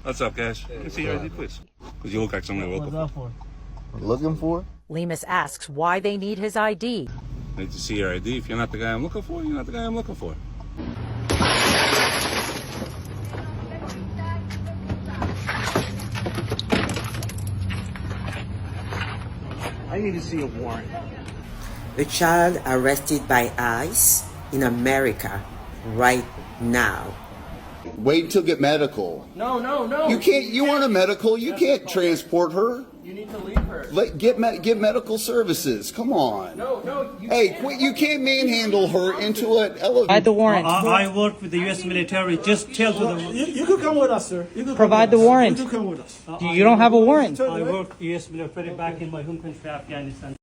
What's up, guys? Can I see your ID, please? Because you look like somebody we're looking for. Looking for? Lemus asks why they need his ID. I need to see your ID. If you're not the guy I'm looking for, you're not the guy I'm looking for. I need to see a warrant. A child arrested by ICE in America right now. Wait until get medical. No. You can't. You want a medical? You can't transport her. You need to leave her. Get medical services. Come on. No. Hey, quit! You can't manhandle her into an elevator. Provide the warrant. I work with the U.S. military. Just tell to them. You can come with us, sir. Provide the warrant. You can come with us. You don't have a warrant. I work U.S. military back in my home country, Afghanistan.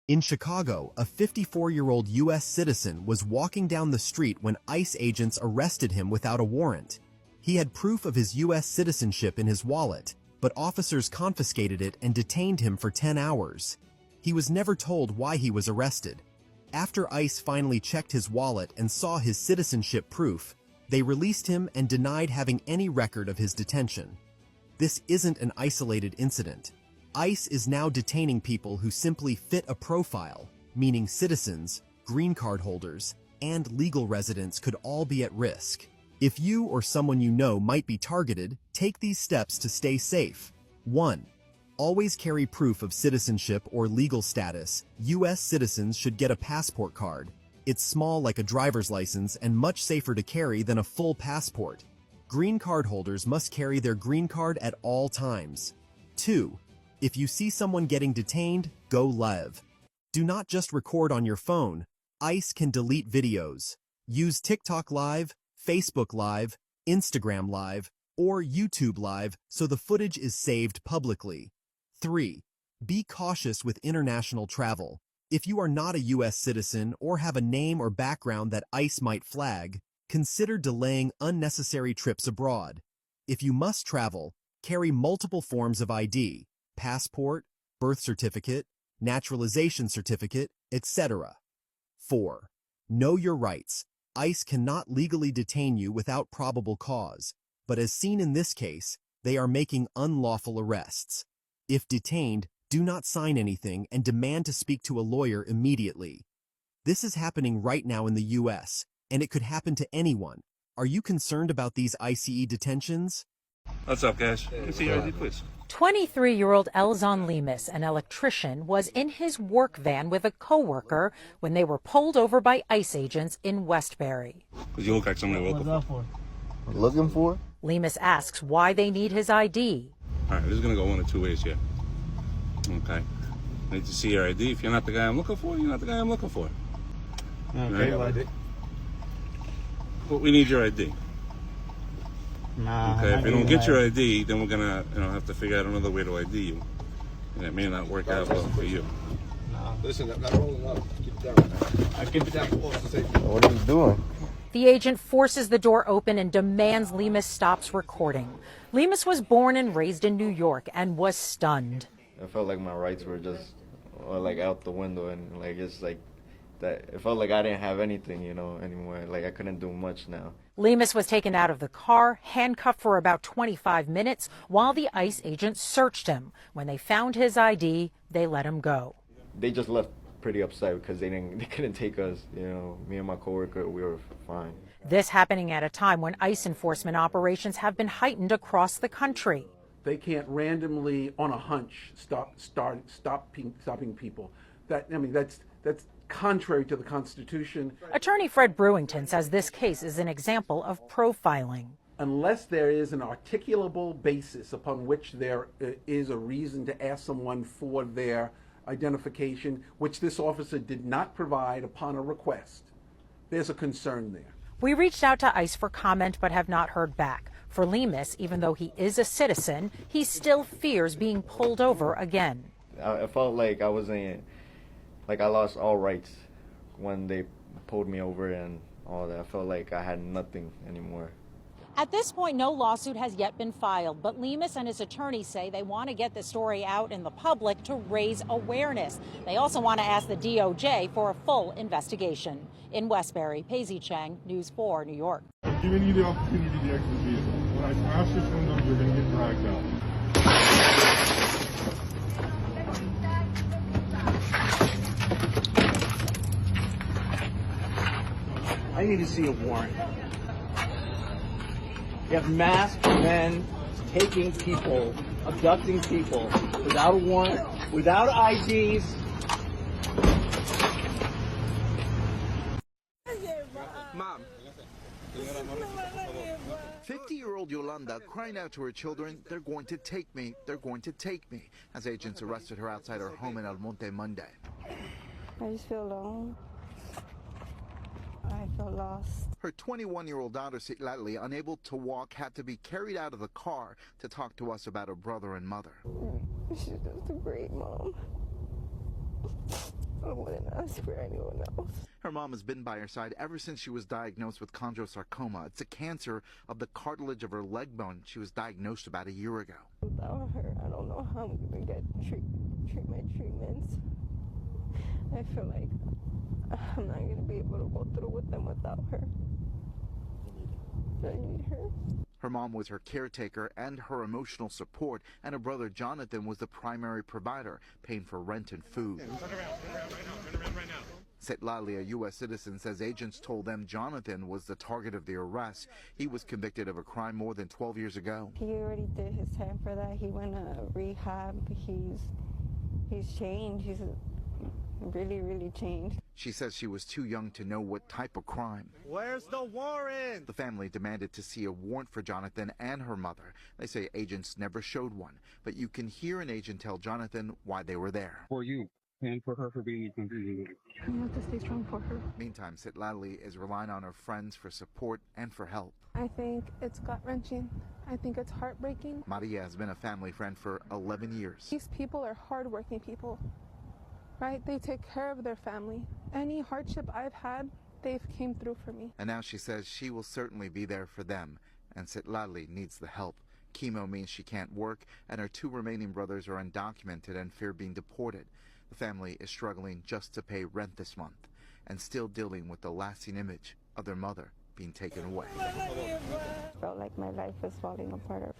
In Chicago, a 54-year-old U.S. citizen was walking down the street when ICE agents arrested him without a warrant. He had proof of his U.S. citizenship in his wallet, but officers confiscated it and detained him for 10 hours. He was never told why he was arrested. After ICE finally checked his wallet and saw his citizenship proof, they released him and denied having any record of his detention. This isn't an isolated incident. ICE is now detaining people who simply fit a profile, meaning citizens, green card holders, and legal residents could all be at risk. If you or someone you know might be targeted, take these steps to stay safe. 1. Always carry proof of citizenship or legal status. U.S. citizens should get a passport card. It's small like a driver's license and much safer to carry than a full passport. Green card holders must carry their green card at all times. 2. If you see someone getting detained, go live. Do not just record on your phone. ICE can delete videos. Use TikTok Live, Facebook Live, Instagram Live, or YouTube Live so the footage is saved publicly. 3. Be cautious with international travel. If you are not a U.S. citizen or have a name or background that ICE might flag, consider delaying unnecessary trips abroad. If you must travel, carry multiple forms of ID. Passport, birth certificate, naturalization certificate, etc. 4. Know your rights. ICE cannot legally detain you without probable cause, but as seen in this case, they are making unlawful arrests. If detained, do not sign anything and demand to speak to a lawyer immediately. This is happening right now in the U.S., and it could happen to anyone. Are you concerned about these ICE detentions? What's up, guys? Can I see your ID, please? 23-year-old Elzon Lemus, an electrician, was in his work van with a coworker when they were pulled over by ICE agents in Westbury. Because you look like somebody we're looking for. Looking for? Lemus asks why they need his ID. All right, this is going to go one of two ways here. Okay. I need to see your ID. If you're not the guy I'm looking for, you're not the guy I'm looking for. Okay, right? ID. But we need your ID. Nah. Okay, if you don't get your ID, then we're gonna, have to figure out another way to ID you, and it may not work out well for you. Nah. Listen, I'm not rolling up. Keep it down. I keep it down. What are you doing? The agent forces the door open and demands Lemus stops recording. Lemus was born and raised in New York and was stunned. I felt like my rights were just like out the window, and like it's like that. It felt like I didn't have anything, anymore. Like I couldn't do much now. Lemus was taken out of the car, handcuffed for about 25 minutes while the ICE agents searched him. When they found his ID, they let him go. They just left pretty upset because they couldn't take us. Me and my coworker, we were fine. This happening at a time when ICE enforcement operations have been heightened across the country. They can't randomly, on a hunch, stopping people. That's contrary to the Constitution. Attorney Fred Brewington says this case is an example of profiling. Unless there is an articulable basis upon which there is a reason to ask someone for their identification, which this officer did not provide upon a request, there's a concern there. We reached out to ICE for comment but have not heard back. For Lemus, even though he is a citizen, he still fears being pulled over again. I felt like I wasn't, like I lost all rights when they pulled me over and all that. I felt like I had nothing anymore. At this point, no lawsuit has yet been filed, but Lemus and his attorney say they want to get the story out in the public to raise awareness. They also want to ask the DOJ for a full investigation. In Westbury, Paisley Chang, News 4, New York. I'm giving you the opportunity to exit the vehicle. When I smash this window, you're going to get dragged out. I need to see a warrant. You have masked men taking people, abducting people without a warrant, without IDs. Mom. 50-year-old Yolanda crying out to her children, "They're going to take me, they're going to take me," as agents arrested her outside her home in El Monte Monday. I just feel alone. I feel lost. Her 21-year-old daughter, Citlali, unable to walk, had to be carried out of the car to talk to us about her brother and mother. She's just a great mom. I wouldn't ask for anyone else. Her mom has been by her side ever since she was diagnosed with chondrosarcoma. It's a cancer of the cartilage of her leg bone. She was diagnosed about a year ago. Without her, I don't know how I'm going to get treatments. I feel like I'm not going to be able to go through with them without her. I need her. Her mom was her caretaker and her emotional support, and her brother Jonathan was the primary provider, paying for rent and food. Turn around right now. Citlali, a U.S. citizen, says agents told them Jonathan was the target of the arrest. He was convicted of a crime more than 12 years ago. He already did his time for that. He went to rehab. He's changed. He's really changed. She says she was too young to know what type of crime. Where's the warrant? The family demanded to see a warrant for Jonathan and her mother. They say agents never showed one, but you can hear an agent tell Jonathan why they were there. For you and for her for being confusing. You have to stay strong for her. Meantime, Citlali is relying on her friends for support and for help. I think it's gut-wrenching. I think it's heartbreaking. Maria has been a family friend for 11 years. These people are hardworking people, right? They take care of their family. Any hardship I've had, they've came through for me. And now she says she will certainly be there for them, and Citlali needs the help. Chemo means she can't work, and her two remaining brothers are undocumented and fear being deported. The family is struggling just to pay rent this month, and still dealing with the lasting image of their mother being taken away. Felt like my life was falling apart.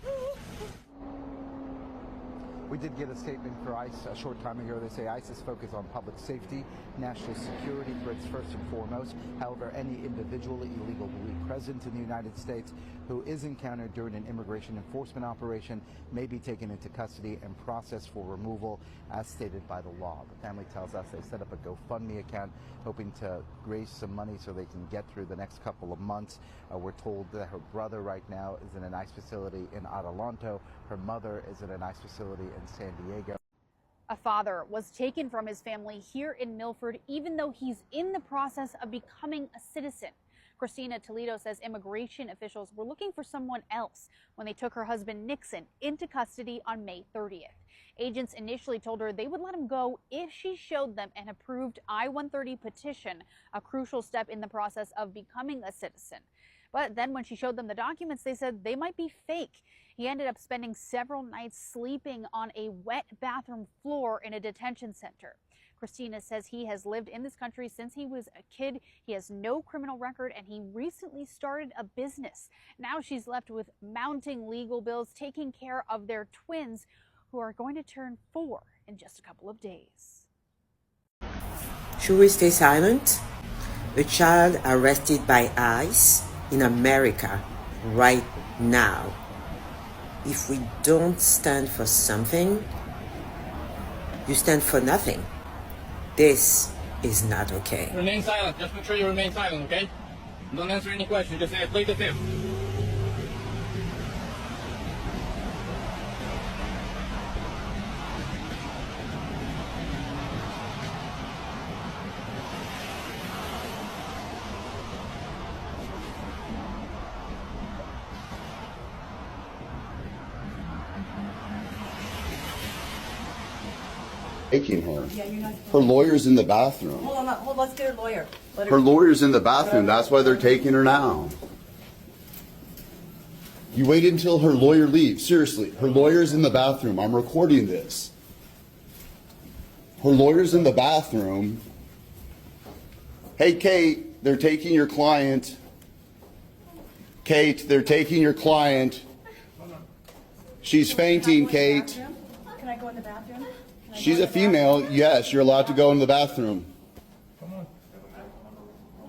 We did get a statement for ICE a short time ago. They say ICE is focused on public safety, national security threats first and foremost. However, any individual illegally present in the United States who is encountered during an immigration enforcement operation may be taken into custody and processed for removal as stated by the law. The family tells us they set up a GoFundMe account hoping to raise some money so they can get through the next couple of months. We're told that her brother right now is in an ICE facility in Adelanto. Her mother is in an ICE facility in San Diego. A father was taken from his family here in Milford, even though he's in the process of becoming a citizen. Christina Toledo says immigration officials were looking for someone else when they took her husband Nixon into custody on May 30th. Agents initially told her they would let him go if she showed them an approved I-130 petition, a crucial step in the process of becoming a citizen. But then when she showed them the documents, they said they might be fake. He ended up spending several nights sleeping on a wet bathroom floor in a detention center. Christina says he has lived in this country since he was a kid. He has no criminal record, and he recently started a business. Now she's left with mounting legal bills, taking care of their twins, who are going to turn 4 in just a couple of days. Should we stay silent? A child arrested by ICE in America right now. If we don't stand for something, you stand for nothing. This is not okay. Remain silent. Just make sure you remain silent, okay? Don't answer any questions. Just say, plead the fifth. Taking her. Her lawyer's in the bathroom. Hold on, let's get her lawyer. Her lawyer's in the bathroom. That's why they're taking her now. You waited until her lawyer leaves. Seriously, her lawyer's in the bathroom. I'm recording this. Her lawyer's in the bathroom. Hey, Kate, they're taking your client. Kate, they're taking your client. She's fainting, Kate. Can I go in the bathroom? She's a female. Yes, you're allowed to go in the bathroom.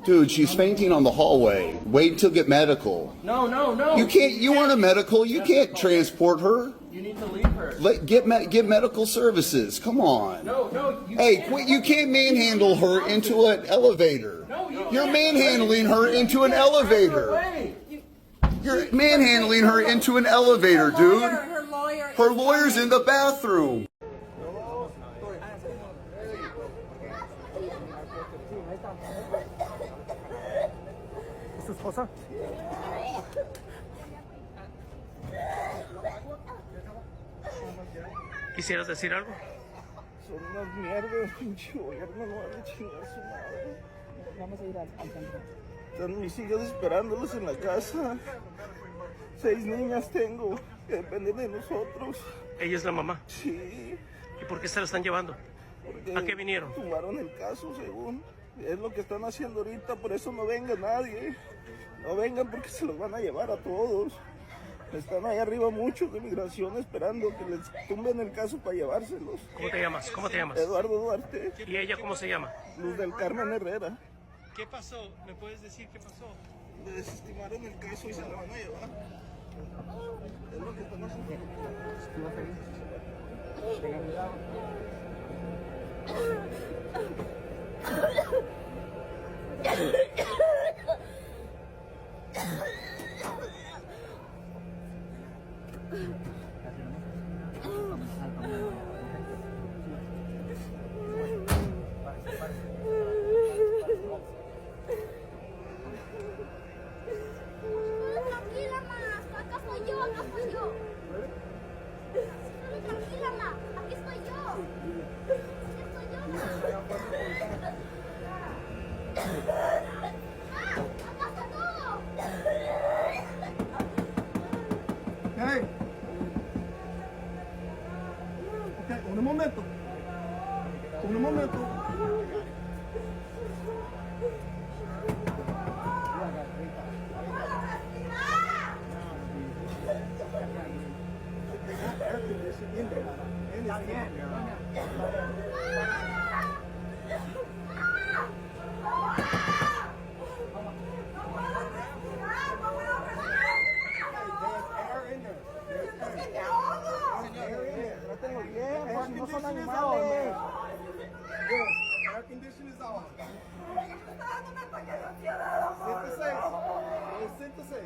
Dude, she's fainting on the hallway. Wait until get medical. No, no, no. You can't. You want a medical? You can't transport her. You need to leave her. Get medical services. Come on. No, no. Hey, quit! You can't manhandle her into an elevator. You're manhandling her into an elevator. You're manhandling her into an elevator, dude. Her lawyer's in the bathroom. ¿Es tu esposa? ¿Quisieras decir algo? Son unas mierdas, pinche gobierno, no van a chingar su madre. Vamos a ir al centro. Están mis hijas esperándolos en la casa. 6 niñas tengo que dependen de nosotros. ¿Ella es la mamá? Sí. ¿Y por qué se la están llevando? Porque ¿A qué vinieron? Tumbaron el caso, según. Es lo que están haciendo ahorita, por eso no venga nadie. No vengan porque se los van a llevar a todos. Están ahí arriba muchos de migración esperando que les tumben el caso para llevárselos. ¿Cómo te llamas? ¿Cómo te llamas? Eduardo Duarte. ¿Y ella cómo se llama? Luz del Carmen Herrera. ¿Qué pasó? ¿Me puedes decir qué pasó? Desestimaron el caso y se la van a llevar. Es lo que están haciendo. Tranquila, ma. Acá estoy yo, acá estoy yo. Tranquila, ma. Aquí estoy yo. Aquí estoy yo, ma. Acá está todo. Hey. Okay, un momento. Un momento. No son animales. Air condition is on. Siéntese.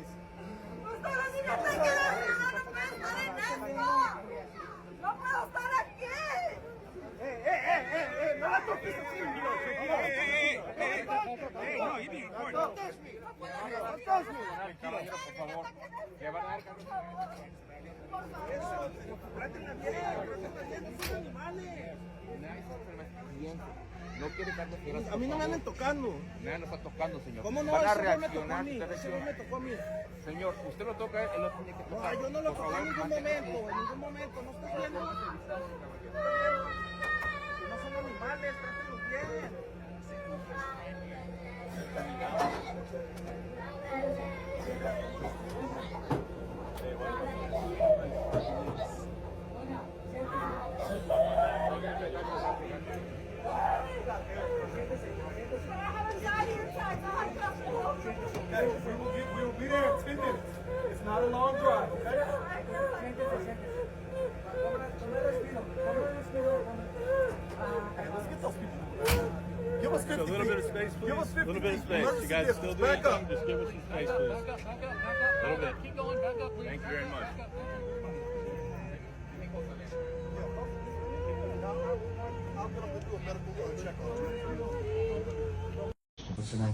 ¡No puedo estar aquí! ¡No la toques así! ¡No touch me! ¡No touch me! Caballero, por favor. Le van a dar no quiere estar a mí no me andan tocando. Nadie lo está tocando, señor. ¿Cómo no? Van a Eso no me tocó a reaccionar. mí. Eso no me tocó a mí. Señor, usted lo toca, él lo tiene que tocar. No, yo no lo Por toqué favor, en ningún manténgase. momento. En ningún momento. ¿No estás viendo? Que no son animales. Trátenlos bien. We will be there in 10 minutes. It's not a long drive, okay? Hey, let's get those people. Give us 50 A little bit of space, please. Give us 50 A little bit of feet. space. You guys still doing Back your up. thing? Just give us some space, please. A little bit. Keep going, back up, please. Thank you very much.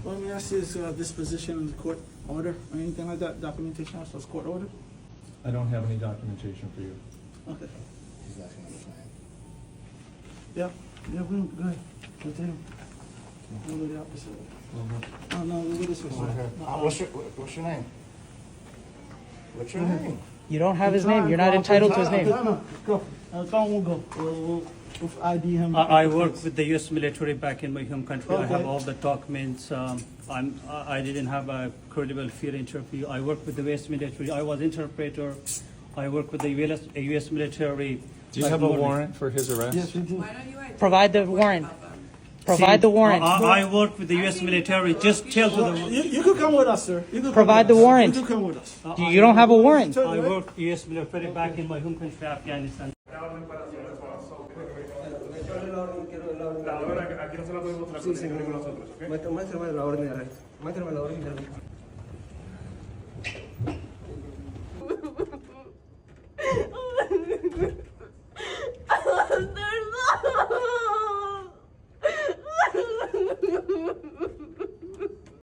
Let me ask you, is disposition in the court order or anything like that? Documentation of this court order? I don't have any documentation for you. Okay. Yeah, we're good. We'll take him. We'll do the opposite. Oh, no, we'll go this way. What's your name? What's your name? You don't have his name. You're not entitled to his name. Go. We'll go. We'll ID him. I work with the U.S. military back in my home country. I Okay. have all the documents. I didn't have a credible fear interview. I work with the U.S. military. I was interpreter. I work with the U.S. military. Do you have a warrant for his arrest? Yes, we do. Provide the warrant. Provide the warrant. I work with the U.S. military. Just tell to the. You could come with us, sir. You could Provide come the with us. warrant. You could come with us. You don't have a warrant. I work U.S. military back in my home country, Afghanistan. Sí, señor. Muéstrame la orden de arresto. Muéstrame la orden de arresto.